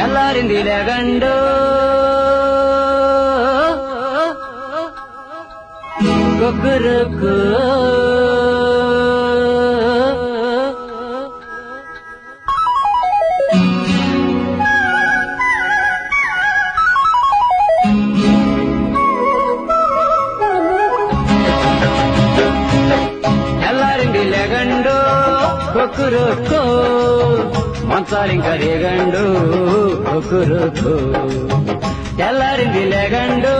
తెల్లారింది లేగండు కుక్కురుకు తెల్లారింది లేగండు కుక్కురుకు మంచాలింక రేగండు కుక్కురుకు తెల్లారింది లేగండు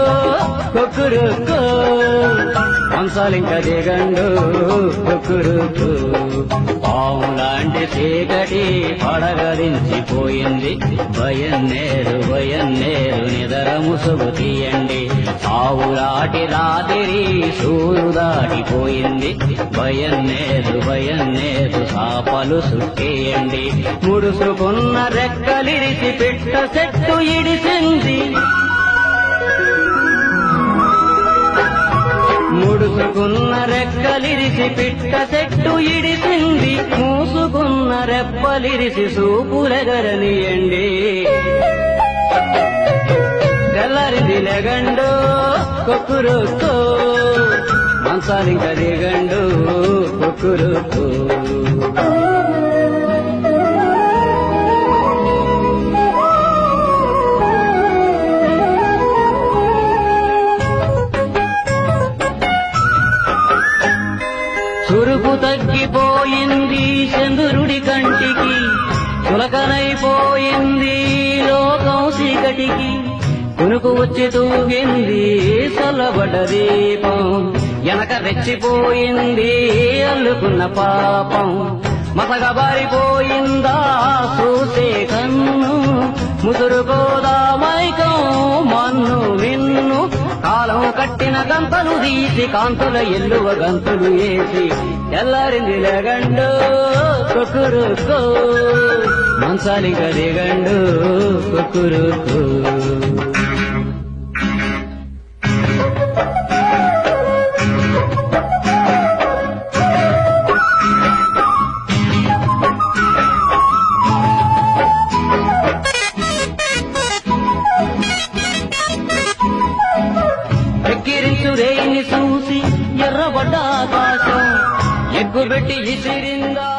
కుక్కురుకు మంచాలింక రేగండు కుక్కురుకు పావులాంటి చీకటి పడగదించిపోయింది భయన్నేరు నిదర ముసుగు తీయండి ఆవులాటి రాత్రి సూరు దాటిపోయింది భయన్నేరు సాపలు సుట్టేయండి ముడుసుకున్న రెక్కలిరిసి పిట్ట చెట్టు ఇడిసింది ముడుసుకున్న రెక్కలిరిసి పిట్ట చెట్టు ఇడిసింది మూసుకున్న రెప్పలిరిసి సూపులెగరనియండి తెల్లారింది లెగండు కుక్కురుకు మంచాలింక దిగండు కుక్కురుకు చురుకు తగ్గిపోయింది చంద్రుడి కంటికి చులకనైపోయింది లోకం చీకటికి కునుకు వచ్చి తూగింది చల్లబడ్డ దీపం వెనక రెచ్చిపోయింది అల్లుకున్న పాపం మసగబారిపోయిందా చూసే కన్ను ముసురుకోదా మైకం మన్ను నిన్ను కాలం కట్టిన గంతలు తీసి కాంతుల ఎల్లువ గంతులు వేసి తెల్లారింది లెగండు కుక్కురుకు మంచాలింక దిగండు కుక్కురుకు ఎక్కిరించు రేయిని చూసి ఎర్రబడ్డ ఆకాశం ఎగ్గుబెట్టి విసిరిందా